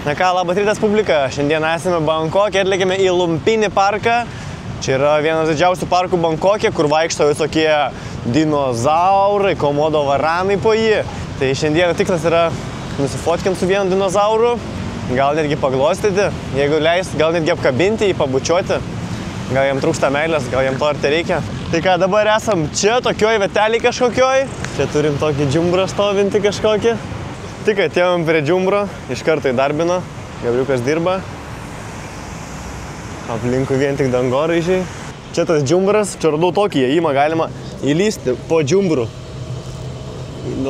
Na ką, labas rytas publika. Šiandien esame Bankokė, atlėkėme į Lumpinį parką. Čia yra vienas didžiausių parkų Bankokė, kur vaikšto visokie dinozaurai, komodo varanai po jį. Tai šiandien tikslas yra nusifotkinti su vienu dinozauru, gal netgi paglostyti, jeigu leis, gal netgi apkabinti jį, pabučiuoti. Gal jam trūksta meilės, gal jam to ir tai reikia. Tai ką, dabar esam čia, tokioj vietelėj kažkokioj. Čia turim tokį džiumbrą stovinti kažkokį. Tik atėjom prie džiumbro, iš karto įdarbino. Gabriukas dirba. Aplinkui vien tik dangoraižiai. Čia tas džiumbras, čia radau tokį įėjimą, galima įlysti po džiumbrų.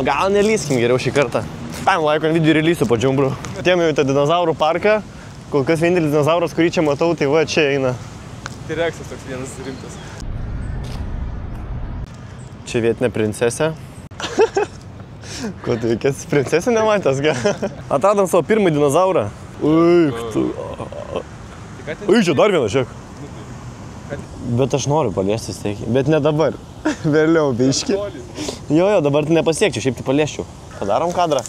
Gal nelyskim geriau šį kartą. Paim laiko video ir įlysiu po džiumbrų. Atėjom į tą dinozaurų parką. Kol kas vienintelis dinozauras, kurį čia matau, tai va čia eina. T-Rexas toks vienas rimtas. Čia vietinė princesė. Ko tu veikės princesė nematęs, ga? Atradom savo pirmąjį dinozaurą. Uik, tu... Ui, čia dar vienas, žiūrėk. Bet aš noriu paliesti steikį. Bet ne dabar. Vėliau, biški. Jo, dabar tai nepasiekčiau, šiaip tai paliesčiau. Padarom kadrą.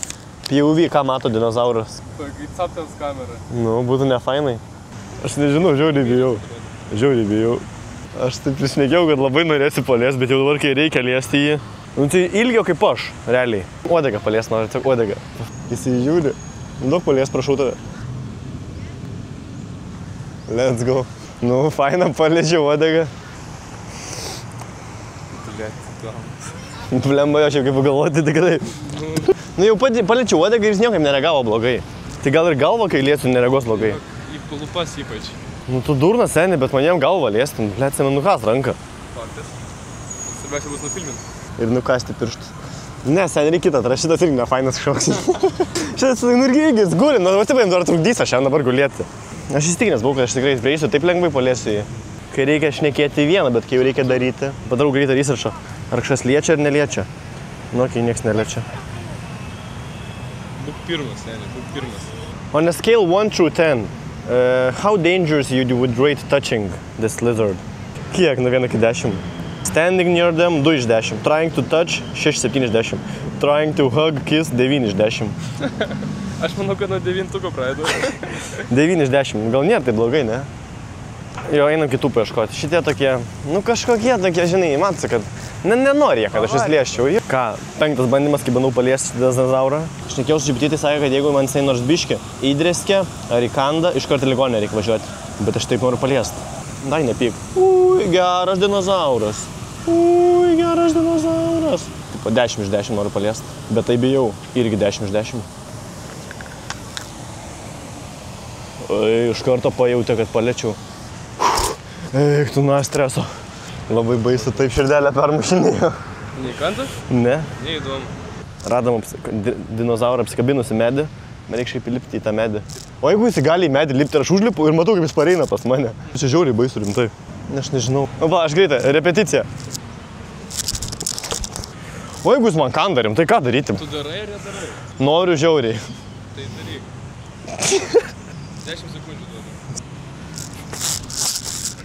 POV, ką mato dinozauras. Tokį captels kamerą. Nu, būtų ne fainai. Aš nežinau, žiauriai bijau. Žiauriai bijau. Aš taip prišnekėjau, kad labai norėsiu paliesti, bet jau dabar, kai reikia liesti jį. Nu, tai ilgiau kaip aš, realiai. Uodegą palies noriu, tik uodegą. Įsižiūri. Daug palies, prašau tave. Let's go. Nu, faina, paliečiau uodegą. Blemba, aš jau kaip pagalvoti tikrai. Nu, jau paliečiau uodegą ir jis niekaip nereagavo blogai. Tai gal ir galva, kai liesiu, nereagos blogai. Į lūpas ypač. Nu, tu durnas, seni, bet maniem galvą liestum. Blėt, seni, nukas ranką. Faktas. Svarbiausia bus nufilminti. Ir nukasti pirštus. Ne, seniai reikia kitą, tai šitas irgi nefainas kažkoks. Šitas irgi guli, nu, taip jam dar trukdys aš šiandien dabar gulėti. Aš įstikinęs buvau, kad aš tikrai prieisiu, taip lengvai paliesiu jį. Kai reikia šnekėti vieną, bet kai jau reikia daryti, padarau greitą įsirašą. Ar kažkas liečia ar neliečia? Nu, kai nieks neliečia. Būk pirmas, seniai, būk pirmas. On a scale 1 through 10, how dangerous you would rate touching this lizard? Kiek, nuo 1 iki 10? Standing near them, 2 iš 10. Trying to touch, 6-7 iš 10. Trying to hug, kiss, 9 iš 10. Aš manau, kad nuo 9 pradėjau. 9 iš 10. Gal nėra tai blogai, ne? Jo, einam kitų paieškoti. Šitie tokie, nu kažkokie tokie, žinai, matosi, kad nenori jie, kad aš vis liesčiau. Ką, 5 bandymas, kai bandau paliesti dinozaurą. Aš nekėjau su GPT, sakė, kad jeigu man jisai nors biškį įdrėskė ar įkanda, iš karto ligoninę reikia važiuoti. Bet aš taip noriu paliesti. Dai nepyk. Ui, geras dinozauras. Ui, geras dinozauras. Tipo 10 iš 10 noriu paliesti. Bet tai bijau. Irgi 10 iš 10. Ui, iš karto pajautė, kad paliečiau. Eik, tu nuo streso. Labai baisu, taip širdelę permušinėjo. Neįkanda? Ne. Neįdomu. Radom dinozaurą apsikabinusi medį. Man reikia šiaip įlipti į tą medį. O jeigu jis gali į medį lipti ir aš užlipu ir matau, kaip jis pareina pas mane. Čia žiauriai baisu rimtai. Aš nežinau. O va, aš greitai, repeticija. O jeigu jis man kanda rimtai, ką daryti? Tu darai ar nedarai? Noriu žiauriai. Tai daryk. 10 sekundžių duodu.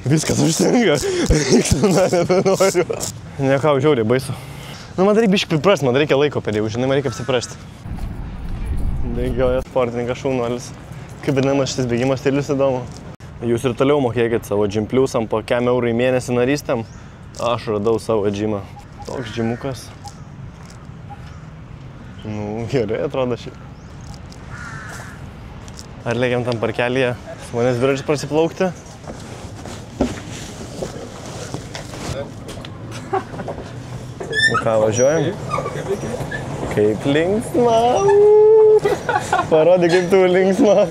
Viskas užtenka. Na, nebenoriu. Ne ką, žiauriai baisu. Nu, man reikia biškį priprast, man reikia laiko per jau, žinai, man reikia apsiprasti. Bėgioja sportininkas šaunuolis. Kaip vadinamas šitas bėgimo stilius įdomu. Jūs ir toliau mokėkit savo džimpliusam po kem eurų į mėnesį narystėm. Aš radau savo džimą. Toks džimukas. Nu, gerai atrodo šį. Ar lėkiam tam parkelyje su manęs dviračiais prasiplaukti? Nu ką, važiuojam? Kaip linksma. Parodė, kaip tu linksma.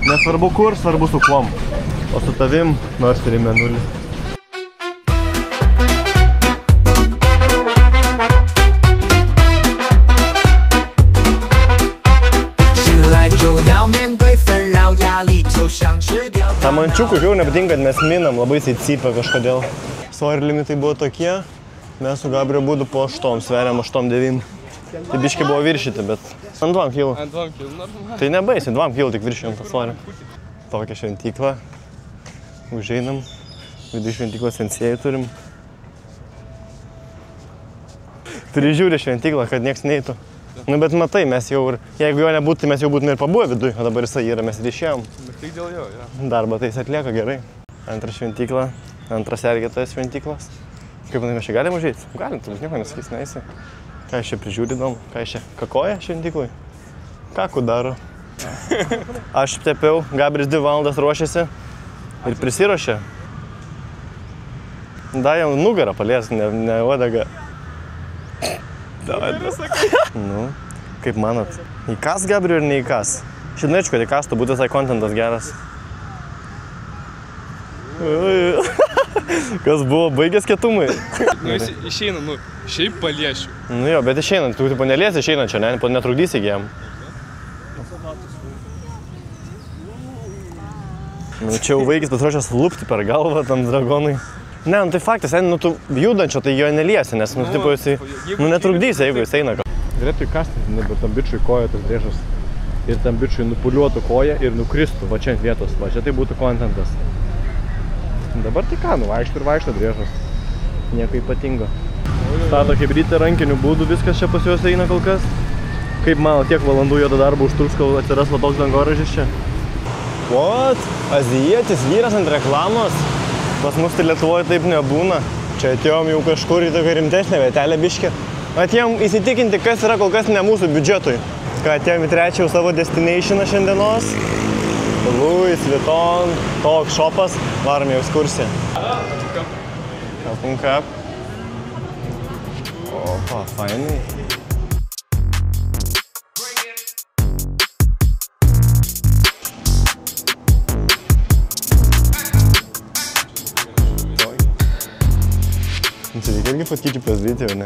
Nesvarbu kur, svarbu su kuom. O su tavim nors turi mėnulį. Ta mančiukų žiau nepatinka, kad mes minam, labai jisai cypia kažkodėl. Svorio limitai buvo tokie, mes su Gabriu būdu po 8, sveriam 8-9. Tai biškai buvo viršyti, bet ant 2 kilų. Ant 2 kilų, normalu. Tai nebaisi, 2 kilų tik viršijom tą svorį. Tokią šventyklą. Užeinam. Vidų šventyklos sensėjų turim. Prižiūri šventyklą, kad nieks neįtų. Nu, bet matai, mes jau ir, jeigu jo nebūtų, tai mes jau būtume ir pabuvę viduje, o dabar jisai yra, mes ir išėjom. Bet tik dėl jo, jo. Darbą tai jis atlieka gerai. Antras šventykla, antras sergėtojas šventyklas. Kaip manai, mes čia galim užeiti? Galim, turbūt nieko nesakys, neįsi. Ką aš čia prižiūrinom, ką aš čia kakoja šventyklai? Kakų daro. Aš tepiau, Gabris 2 valandas ruošiasi ir prisiruošė. Da, jam nugarą palies, ne uodegą. Nu, kaip manot? Įkas Gabriu ir neįkas? Šiaip norėčiau, kad įkastų, būtų visai kontentas geras. Kas buvo, baigęs kietumai? Nu, jis išeina, nu, šiaip paliešiu. Nu jo, bet išeinant, tu paneliesi išeinant čia, ne? Netrukdysi jam. Nu, čia jau vaikis pasiruošęs lupti per galvą tam dragonui. Ne, nu tai faktas, nu tu judančio, tai jo neliesi, nes nu, tipo, jisai, nu netrukdysi, jeigu jis eina. Galėtų įkasti, bet tam bičiui koja tas driežas ir tam bičiui nupuliuotų koją ir nukristų, va čia ant vietos, va čia tai būtų kontentas. Dabar tai ką, nu vaikšto ir vaikšto driežas. Nieko ypatingo. Stato kaip ryte rankinių būdų, viskas čia pas juos eina kol kas. Kaip mano, tiek valandų juodo darbo užtruks, kol atsiras va toks dangoraižis čia. What? Azijietis vyras ant reklamos? Pas mus tai Lietuvoje taip nebūna. Čia atėjom jau kažkur į tokią rimtesnę vietelę biškę. Atėjom įsitikinti, kas yra kol kas ne mūsų biudžetui. Ką atėjom į trečią savo destinationą šiandienos. Louis Vuitton, toks šopas. Varom į ekskursiją. Kapun kap. Opa, fainai. Čia reikia irgi fotkyčių pasidaryti, jau ne?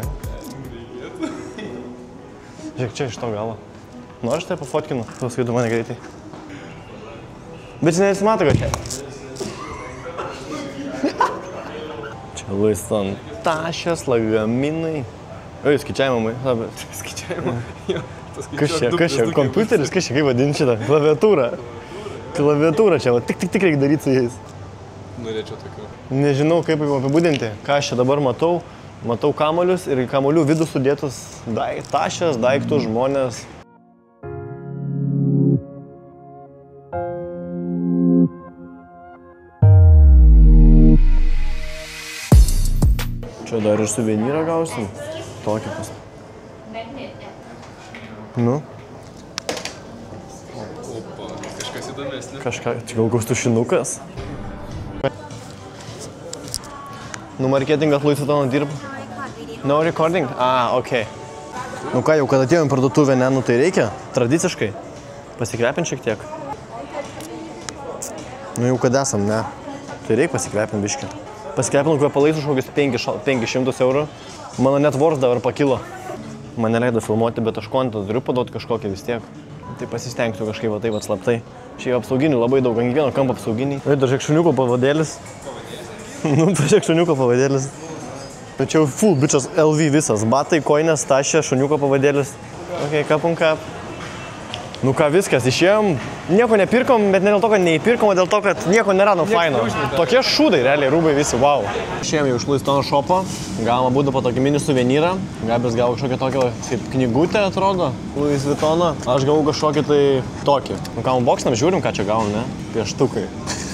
Žiūrėk, čia iš to galo. Nori aš tai pafotkinu, paskui tu mane greitai. Bet čia nesimato, kad čia. Čia Louis Vuitton tašės, lagaminai. Oi, skaičiavimai. Skaičiavimą. Jo, Kas čia? Kompiuteris, kas čia, kaip vadinti šitą? Klaviatūra. Klaviatūra čia, va, tik reikia daryti su jais. Norėčiau tokių. Nežinau, kaip apibūdinti, ką aš čia dabar matau. Matau kamolius ir į kamolių vidų sudėtus tašės, daiktus, žmonės. Čia dar ir suvenyrą gausim. Tokį pas. Nu? Opa, kažkas įdomesnė. Kažką, čia gal koks tušinukas? Nu, marketingas Louis Vuitton dirba. No recording? Okay. Nu ką, jau kad atėjom į parduotuvę, ne, nu tai reikia, tradiciškai, pasikrepinti šiek tiek. Nu jau kad esam, ne, tai reikia pasikrepinti biškį. Pasikrepinau kvepalais už kokius 500 eurų. Mano net vors dabar pakilo. Mane leido filmuoti, bet aš kontą turiu paduoti kažkokį vis tiek. Tai pasistengsiu kažkaip va taip atslaptai. Šiaip apsauginių labai daug, ant kiekvieno kampo apsauginiai. Oi, dar žiūrėk šuniuko pavadėlis. Nu, pažiūrėk šuniuko pavadėlis. Čia jau full bičas LV visas. Batai, koinės, tašė, šuniuko pavadėlis. Ok, kapun kap. Nu ką, viskas, išėjom. Nieko nepirkom, bet ne dėl to, kad neįpirkom, o dėl to, kad nieko nėra nu faino. Tokie šūdai, realiai, rūbai visi, wow. Išėjom jau iš Louis Vuitton šopo. Gavom abudu po tokį mini suvenyrą. Gabris gavo kažkokią tokią kaip knygutę, atrodo, Louis Vuittono. Aš gavau kažkokį tai tokį. Nu ką, unboxinam, žiūrim, ką čia gavom, ne? Pieštukai.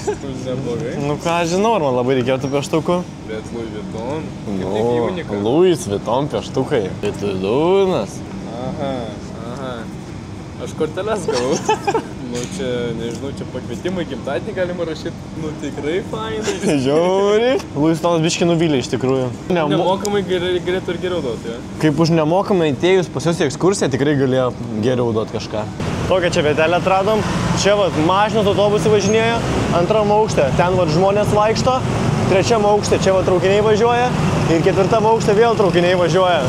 Neblogai. Nu ką, žinau, ar man labai reikėtų pieštukų. Bet Louis Vuitton. Nu, Louis Vuitton pieštukai. Tai tu dūnas. Aha. Aš korteles gavau. Nu čia, nežinau, čia pakvietimai gimtadienį galima rašyti. Nu tikrai fainai. Žiūri. Louis Vuittonas biškį nuvylė iš tikrųjų. Nemokamai galėtų ir geriau duoti, ja? Kaip už nemokamai atėjus pas jūs į ekskursiją, tikrai galėjo geriau duoti kažką. Tokią čia vietelę atradom. Čia vat mašinos autobusai važinėjo. Antram aukšte ten vat žmonės vaikšto. Trečiam aukšte čia vat traukiniai važiuoja. Ir ketvirtam aukšte vėl traukiniai važiuoja.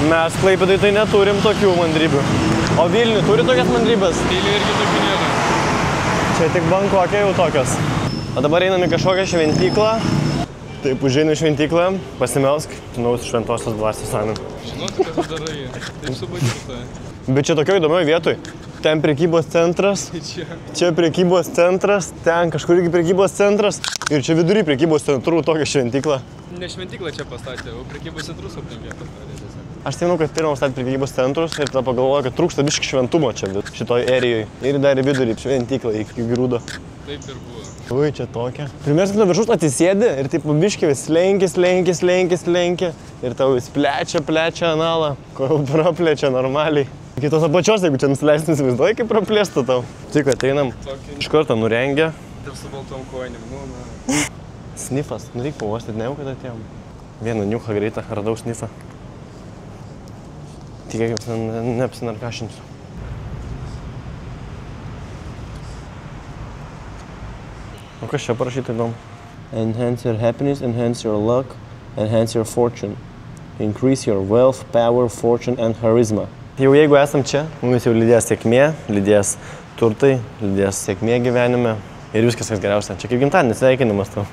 Mes Klaipėdoj tai neturim tokių mandrybių. O Vilniuj turi tokias mandrybės? Vilniuj irgi tokių nėra. Čia tik Bankoke jau tokios. O dabar einam į kažkokią šventyklą. Taip, užeinu į šventyklą, pasimelsk, nuaus šventosios dvasios amen. Žinoti, ką tu darai. Taip subadyta. Bet čia tokioje įdomioje vietoje. Ten prekybos centras, čia prekybos centras, ten kažkur irgi prekybos centras ir čia vidury prekybos centrų tokia šventykla. Ne šventyklą čia pastatė, o prekybos centrus aplinkė pastatė. Aš tai manau, kad pirmą statyti prekybos centrus ir tada pagalvoju, kad trūksta biški šventumo čia šitoj erijoje. Ir dar į vidurį šventyklą iki grūdo. Taip ir buvo. Ui, čia tokia. Primers, kad viršus atsisėdi ir taip biški vis lenki. Ir tau vis plečia analą, kol praplečia normaliai. Kitos apačios, jeigu čia nusileistum, įsivaizduoji, kaip praplėstų tau. Tik ateinam, iš karto nurengia. Ir su baltom kojinėm, Snifas, nu reik pavostyti, ne jau kad atėjom. Vieną niuchą greitą, radau snifą. Tikėkime, neapsinarkašinsiu. O kas čia parašyta įdomu? Enhance your happiness, enhance your luck, enhance your fortune. Increase your wealth, power, fortune and charisma. Jau jeigu esam čia, mums jau lydės sėkmė, lydės turtai, lydės sėkmė gyvenime. Ir viskas kas geriausia. Čia kaip gimtadienis sveikinimas tau.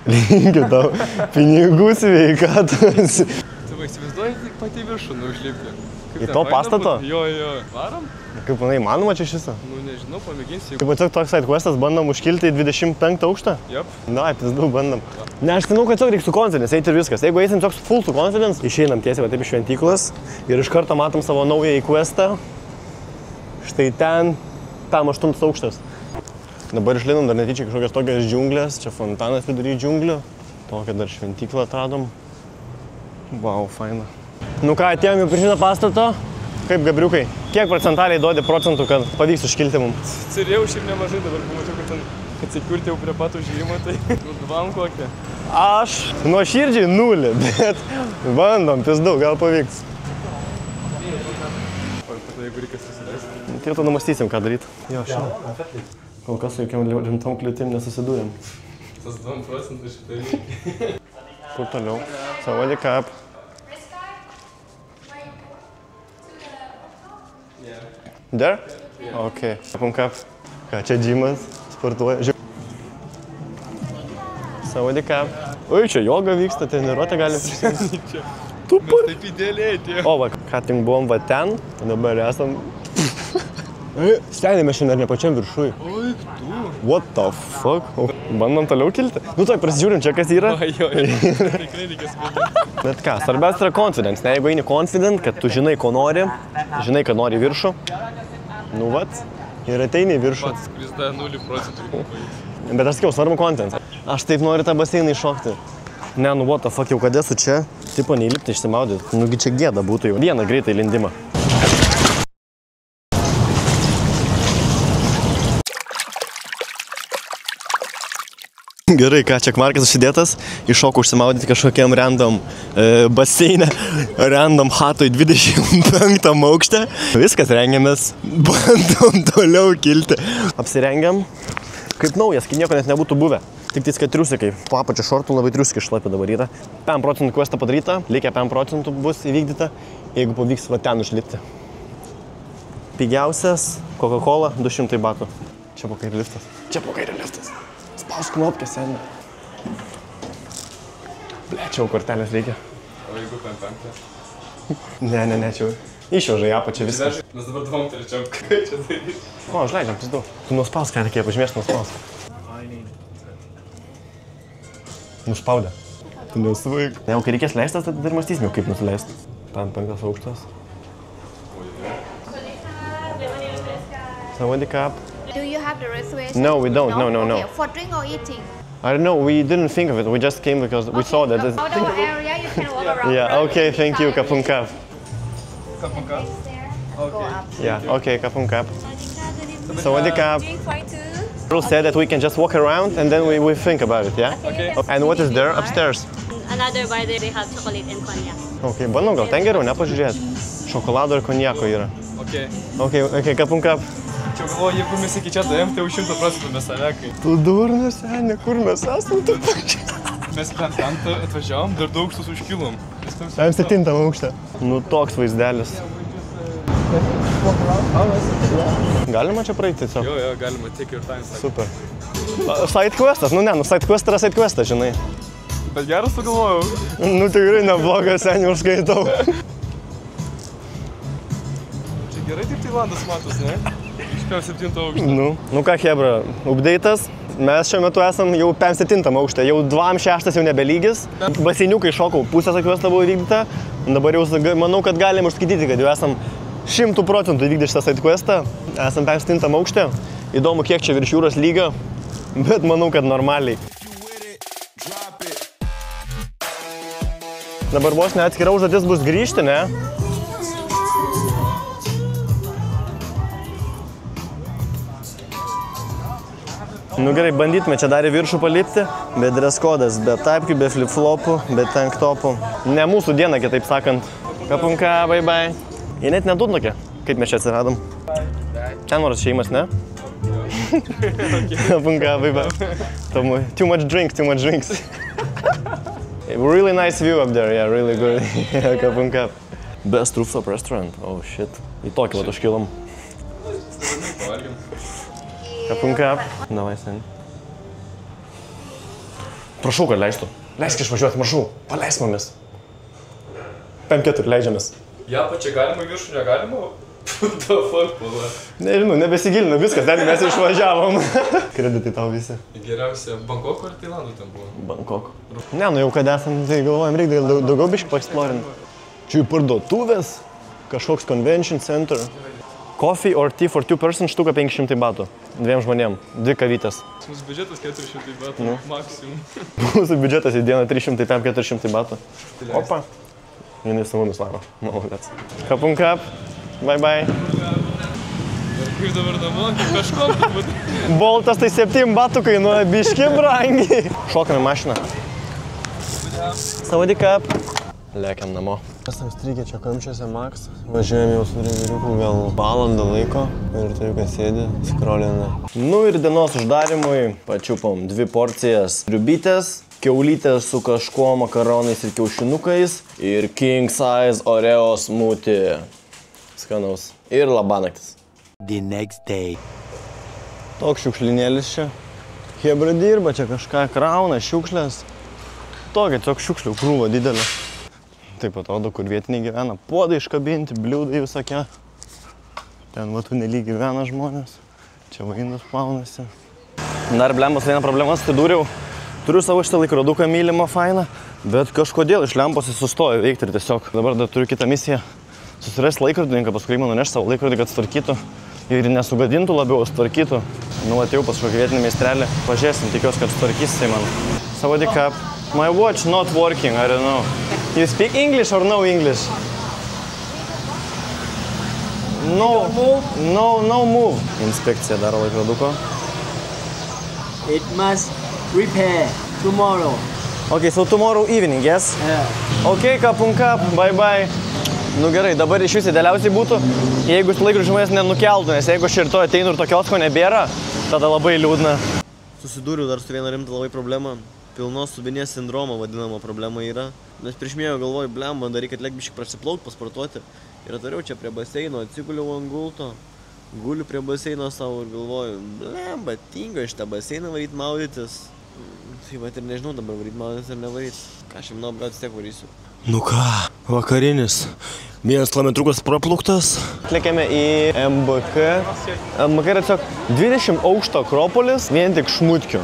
Linkiu tau pinigų, sveikatos. Tu įsivaizduoji tik pati viršų, užlipti. Į to pastato? Jo. Varom? Kaip manai, įmanoma čia šisą? Nu, nežinau, pamėginsiu. Kaip tiesiog toks side questas, bandom užkilti į 25 aukštą? Jop. Na, pizdu, bandom. Ne, aš manau, kad tiesiog reikia su confidence, eiti ir viskas. Jeigu eisim toks full su confidence, išeinam tiesiai va taip iš šventyklos ir iš karto matom savo naują questą. Štai ten, tam 8 aukštas. Dabar išlindom dar netyčia kažkokias tokias džiunglės, čia fontanas vidury džiunglių. Tokią dar šventyklą atradom. Wow, faina. Nu ką, atėjom jau prie šitą pastato. Kaip gabriukai, kiek procentaliai duodi procentų, kad pavyks užkilti mums? Turėjau šiaip nemažai, dabar pamačiau, kad ten atsikirti jau prie pat užėjimo, tai dvam kokią. Aš nuoširdžiai 0, bet bandom, pizdu, gal pavyks. Jeigu reikia susidėsti. Tai tada mąstysim, ką daryti. Jo, šiandien. Kol kas su jokiam rimtom kliūtim nesusidūrėm. Tas 2% šitai reikia. Kur toliau? Savadi kap. There? Okay. Kapam kap. Ką, čia džimas, sportuoja. Savadi kap. Ui, čia joga vyksta, treniruotę galim prisimti. Mes taip idealiai atėjom. O, va, ką tik buvom va ten, dabar esam... Stenėme šiandien ne pačiam viršui. Oi, tu. What the fuck? Bandom toliau kilti? Nu tai prasižiūrim čia, kas yra. Jo. Tikrai reikės mėginti. Bet ką, svarbiausia yra confidence. Ne, jeigu eini confident, kad tu žinai, ko nori, žinai, kad nori viršų. Nu vat, ir ateini į viršų. Pats, kuris da 0%. Bet aš sakiau, svarbu confidence. Aš taip noriu tą baseiną iššokti. Ne, nu what the fuck, jau kad esu čia, tipo neįlipti išsimaudyti. Nugi čia gėda būtų jau. Vieną greitą įlindimą. Gerai, ką, čekmarkas užsidėtas, iššoku užsimaudyti kažkokiam random baseinę, random hatoj 25 aukšte. Viskas, rengiamės, bandom toliau kilti. Apsirengiam, kaip naujas, kai nieko net nebūtų buvę. Tik tais, kad triusikai, po apačio šortų labai triusikai šlapė dabar yra. 5% questą padaryta, likę 5% bus įvykdyta, jeigu pavyks va ten užlipti. Pigiausias Coca-Cola 200 batų. Čia po kairį liftas. Spausk knopkę, seniai. Plečiau, kortelės reikia. O jeigu 5? Ne, čia išvežai apačią viską. Mes dabar 2-3, ką čia daryti? O, užleidžiam, pizdu. Tu nuspausk, ką reikėjo, pažymėš nuspausk. Nuspaudė. Tu nesuvaik. Ne, kai reikės leistas, tai dar mąstysime, kaip nusileisti. Tam 5 aukštas. Savadi kap. Do you have the reservation? No, we don't. No. Okay. For drink or eating? I don't know, we didn't think of it. We just came because we saw that. Outdoor area, you can walk around. Yeah, okay, thank you, kapun kap. Kapun kap? Go up. Yeah, okay, kapun kap. Savadi kap. Drink for two. Rule said that we can just walk around and then we think about it, yeah? Okay. And what is there upstairs? Another bar there, they have chocolate and cognac. Okay, bandom gal ten geriau, nepažiūrėti. Šokolado ir konjako yra. Okay. Okay, kapun kap. Čia galvoju, jeigu mes iki čia daėm, tai jau 100% mes savekai. Tu durnas, seniai, kur mes esam, tu pačiai. Mes ten atvažiavom, dar daug aukštus užkilom. Tam 7 aukštą. Nu toks vaizdelis. Galima čia praeiti tiesiog? Jo, galima, take your time. Super. Side questas, side quest yra side questas, žinai. Bet geras sugalvojau. Nu tikrai neblogas, seniai, užskaitau. Čia gerai taip Tailandas matos, ne? Iš 7 aukšto. Nu ką, hebra, update'as. Mes šiuo metu esam jau 7 aukšte, jau 2-6 jau nebelygis. Baseiniukai šokau, pusės akiuosta buvo įvykdyta. Dabar jau manau, kad galim užskaityti, kad jau esam 100% įvykdę šitą side questą. Esam 7 aukšte. Įdomu, kiek čia virš jūros lygio, bet manau, kad normaliai. Dabar vos ne atskira užduotis bus grįžti, ne? Nu gerai, bandytume čia dar į viršų palipti, be dress kodas, be taipkių, be flip-flopų, be tanktopų. Ne mūsų diena, kitaip sakant. Kapunka, bye bye. Jie net nedūdnokė, kaip mes čia atsiradom. Ten nors šeimas, ne? Kapunka, bye bye. Too much drinks. Really nice view up there, yeah, really good. Kapunka. Best rooftop restaurant, oh shit. Į tokį vat užkilom. Kapunka. Davai, sen. Prašau, kad leistų. Leisk išvažiuoti, prašau. Paleis mumis. 5-4 leidžiamės. Ja, pačia galima viršų, negalima? What the fuck, pala? Nežinau, nebesigilinu, viskas, ten mes išvažiavom. Kreditai tau visi. Geriausia, Bangkoko ar Tailandų ten buvo? Bangkoko. Ne, nu jau kad esam, tai galvojam, reikia daugiau biškį paeksplorinti. Čia parduotuvės, kažkoks convention center. Coffee or tea for 2 person štuka 500 batų. 2 žmonėm, 2 kavytės. Mūsų biudžetas 400 batų, maksimum. Mūsų biudžetas į dieną 300-400 batų. Opa. Jinai su mumis lako. Malodėts. Kapunkap. Bye bye. Ir kaip dabar namo, kažko turbūt. Boltas tai 7 batų kainuoja biški brangiai. Šokame mašiną. Savadikap. Lėkiam namo. Esam strigę čia kamščiuose Max. Važiuojam jau su driveriuku gal valandą laiko. Ir tai kas sėdi, skrolina. Nu ir dienos uždarimui pačiupom 2 porcijas sriubytės, kiaulytės su kažkuo, makaronais ir kiaušinukais ir king size Oreo smoothie. Skanaus. Ir labanaktis. The next day. Toks šiukšlinėlis čia. Hebra dirba, čia kažką krauna, šiukšlės. Tokia tiesiog šiukšlių krūva didelė. Taip atrodo, kur vietiniai gyvena. Puodai iškabinti, bliūdai visokie. Ten va tunely gyvena žmonės. Čia vainus plaunasi. Dar blembos viena problema atsidūriau. Turiu savo šitą laikroduką mylimą fainą, bet kažkodėl iš lempos jis sustojo veikti ir tiesiog dabar dar turiu kitą misiją. Susirasti laikrodininką, paskui man nuneš savo laikrodį, kad sutvarkytų ir nesugadintų labiau, sutvarkytų. Nu, atėjau pas kažkokį vietinį meistrelį. Pažiūrėsim, tikiuosi, kad sutvarkys jisai man. Savadikap. My watch not working, I don't know. You speak English or no English? No move. Inspekcija daro laikroduko. It must repair tomorrow. Okay, so tomorrow evening, yes? Yeah. Okay, kapunka, bye bye. Nu gerai, dabar iš vis idealiausiai būtų, jeigu laikrodžių žmonės nenukeltų, nes jeigu aš ir to ateinu ir to kiosko nebėra, tada labai liūdna. Susidūriau dar su viena rimta labai problema. Pilnos subinės sindromo vadinama problema yra. Nes prieš mėgau galvoju, blemba, dar reikia atliek biškį prasiplaukt, pasportuoti. Ir atariau čia prie baseino, atsiguliau ant gulto. Guliu prie baseino savo ir galvoju, blemba, tingo iš tą baseiną varyt maudytis. Tai vat ir nežinau dabar varyt maudytis ar nevaryt. Ką aš žinau, bet vis tiek varysiu. Nu ką, vakarinis. 1 kilometrukas prapluktas. Atlėkėme į MBK. MBK yra tiesiog 20 aukšto akropolis, vien tik šmutkių.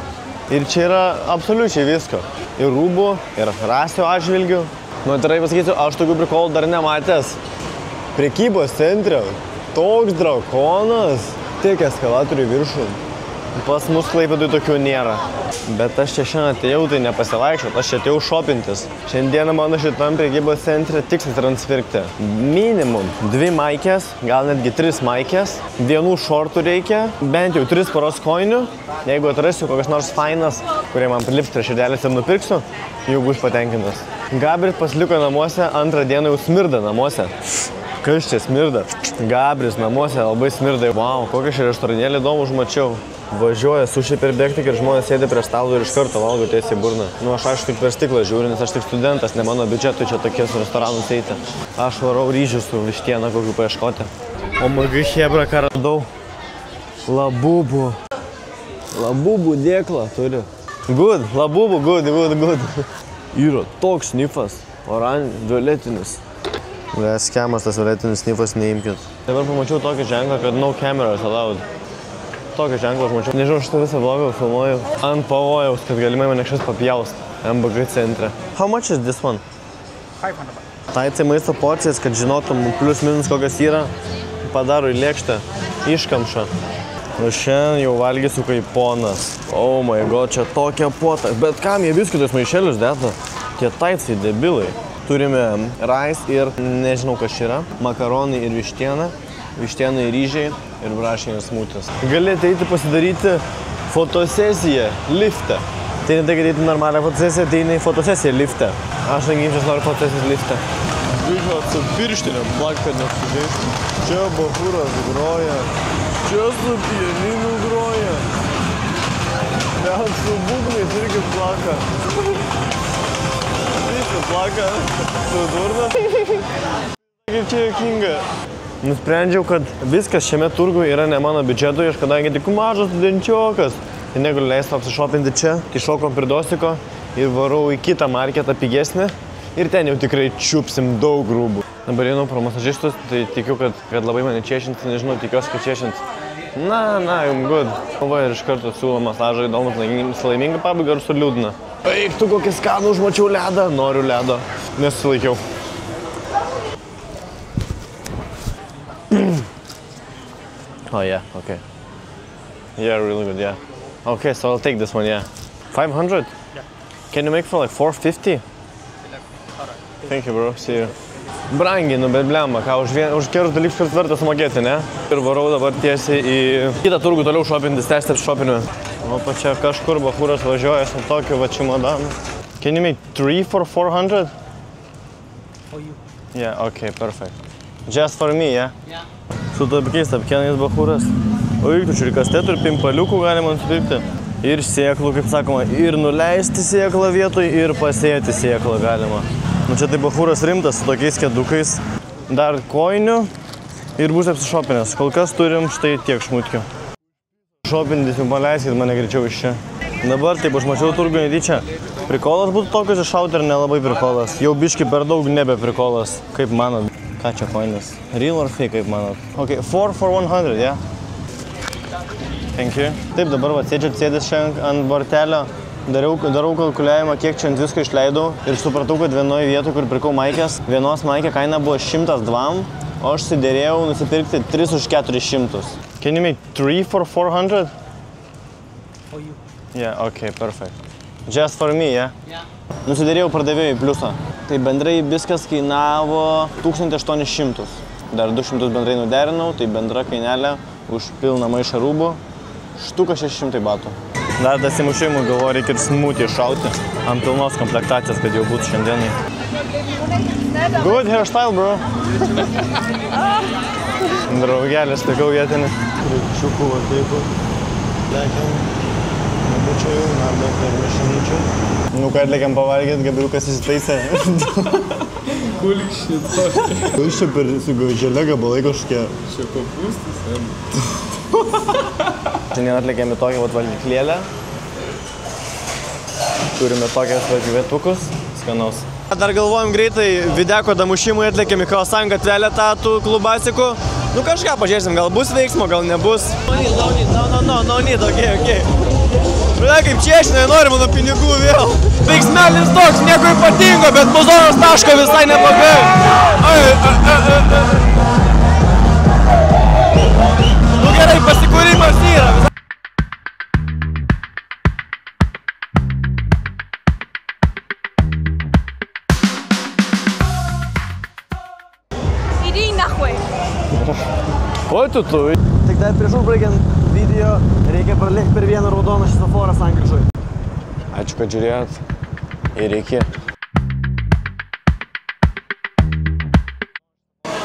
Ir čia yra absoliučiai visko. Ir rūbų, ir rasio atžvilgių. Nu, atvirai pasakysiu, aš tokių prikolų dar nematęs. Prekybos centre, toks drakonas, tiek eskalatorių viršų. Pas mus Klaipėdoj tokių nėra. Bet aš čia šiandien atėjau, tai nepasivaikščiot, aš čia atėjau šopintis. Šiandieną mano šitam prekybos centre tikslas yra nusipirkti minimum 2 maikės, gal netgi 3 maikės, 1 šortų reikia, bent jau 3 poros kojinių. Jeigu atrasiu kokias nors fainas, kurie man prilips prie širdelės ir nupirksiu, jau bus patenkintas. Gabris pasiliko namuose, 2 dieną jau smirda namuose. Kas čia smirda? Gabris namuose labai smirda. Wow, kokią šį restoranėlį įdomų užmačiau. Važiuoja suši per bėgtik ir žmonės sėdi prie stalo ir iš karto valgo tiesiai į burną. Nu, aš tik per stiklą žiūriu, nes aš tik studentas, ne mano biudžetui čia tokies restoranus eiti. Aš varau ryžių su vištieną kokių paieškoti. O magai hebra, ką radau? Labubų. Labubų dėklą turi. Good, labubų, good. Yra toks snifas, violetinis. Skemas tas violetinis snifas neimkit. Dabar pamačiau tokį ženklą, kad no cameras allowed. Tokį ženklą aš mačiau. Nežinau, šitą visą vlogą filmuoju ant pavojaus, kad galimai mane kažkas papjaust MBG centre. How much is this one? 500 baht. Tai maisto porcijas, kad žinotum plius minus kokios yra, padaro į lėkštę, iškamšą. O šiandien jau valgysiu kaip ponas. Oh my god, čia tokia puota. Bet kam jie viskų tais maišelius dėta? Tie taicai debilai. Turime rais ir nežinau kas yra, makaronai ir vištiena, vištiena ir ryžiai ir braškinis smutis. Gali ateiti pasidaryti fotosesiją lifte. Tai ne tai, kad eiti normalią fotosesiją, tai eini fotosesiją lifte. Aš ranginčias noriu fotosesijos lifte. Grįžo su pirštinėm, plak, kad nesužeistum. Čia bachūras groja, čia su pianinu groja. Net su būgnais irgi plaka. Visi plaka, su durna. Kaip čia juokinga. Nusprendžiau, kad viskas šiame turguje yra ne mano biudžetui, aš kadangi tik mažas studenčiokas. Tai negaliu leisti apsišopinti čia, tai šokom prie Dostiko ir varau į kitą marketą pigesnį. Ir ten jau tikrai čiupsim daug rūbų. Dabar einu pro masažistus, tai tikiu, kad labai mane čiešins, nežinau, tikiuosi, kad čiešins. Na, I'm good. Va ir iš karto siūlo masažą, įdomus, laiminga pabaiga ar su liūdna. Eik, tu kokį skanų užmačiau ledą, noriu ledo. Nesusilaikiau. Oh yeah, okay. Yeah, really good, yeah. Okay, so I'll take this one, yeah. 500? Yeah. Can you make for like 450? Thank you, bro. See you. Brangiai, nu bet blemba, ką už gerus dalykus verta sumokėti, ne? Ir varau dabar tiesiai į kitą turgų toliau šopintis, tęsti šopiniu. O pačia kažkur bachūras važiuoja su tokiu va čimodanu. Can you make 3 for 400? For you. Yeah, okay, perfect. Just for me, yeah? Yeah. Su tokiais tapkenais bachūras. O juk tu čia ir kastetų, ir pimpaliukų galima nusipirkti. Ir sėklų, kaip sakoma, ir nuleisti sėklą vietoj, ir pasėti sėklą galima. Nu čia tai bachūras rimtas su tokiais kedukais. Dar koinių ir bus apsišopinęs. Kol kas turim štai tiek šmutkių. Šopintis jau paleiskit mane greičiau iš čia. Dabar taip, aš mačiau turgų netyčia. Prikolas būtų tokius iššauti ir nelabai prikolas. Jau biški per daug nebe prikolas. Kaip manot? Ką čia koinis? Real or fake, kaip manot? Ok, 4 for 100, yeah? Thank you. Taip, dabar va, sėdės šiandien ant bortelio. Darau kalkuliavimą, kiek čia ant visko išleidau ir supratau, kad vienoje vietoje, kur pirkau maikės, vienos maikė kaina buvo 102, o aš sidėrėjau nusipirkti 3 už 400. Can you make 3 for 400? For you. Yeah, okay, perfect. Just for me, yeah? Yeah. Nusidėrėjau pardavėjui pliusą. Tai bendrai viskas kainavo 1800. Dar 200 bendrai nuderinau, tai bendra kainelė už pilną maišą rūbų. Štuka 600 batų. Dar dasimušimų galvoju, reikia ir smūtį iššauti ant pilnos komplektacijos, kad jau būtų šiandienai. Good hairstyle, bro. Draugelis, tikau vietinį. Rikčiukų va taip, lekiam. Nabučia jau, nardo per mišinyčių. Nu, kad lekiam pavalgyti, Gabriukas įsitaisė. Kulkšnį tokį. Iš čia per želė gabalai kažkokie. Čia kopūstis, Šiandien atlėkėme tokią valgyklėlę. Turime tokias valgyvėtukus. Skanaus. Dar galvojom greitai Videko damušimui atlėkėme į Kaosan gatvelę tą klubasikų. Nu kažką pažiūrėsim, gal bus veiksmo, gal nebus. No need, okay. Žiūrėk, kaip čiešinai, nori mano pinigų vėl. Veiksmelis toks, nieko ypatingo, bet muzonas taško visai neblogai. Nu gerai, pasikūrimas yra. Иди нахуй! Oi tu. Tik dar prieš užbaigiant video reikia pralėkti per vieną raudoną švisoforą sankryžoj. Ačiū, kad žiūrėjot. Ir iki.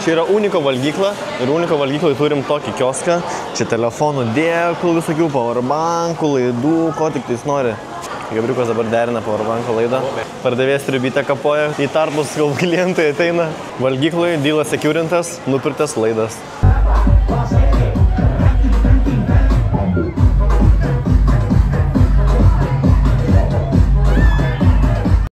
Čia yra Uniko valgykla ir Uniko valgyklai turim tokį kioską. Čia telefonų dėklų, visokių powerbankų, laidų, ko tik tais nori. Gabriukas dabar derina powerbanko laidą. Pardavėjas triubytę kapoja, į tarpus klientai ateina. Valgyklai dylas securintas, nupirktas laidas.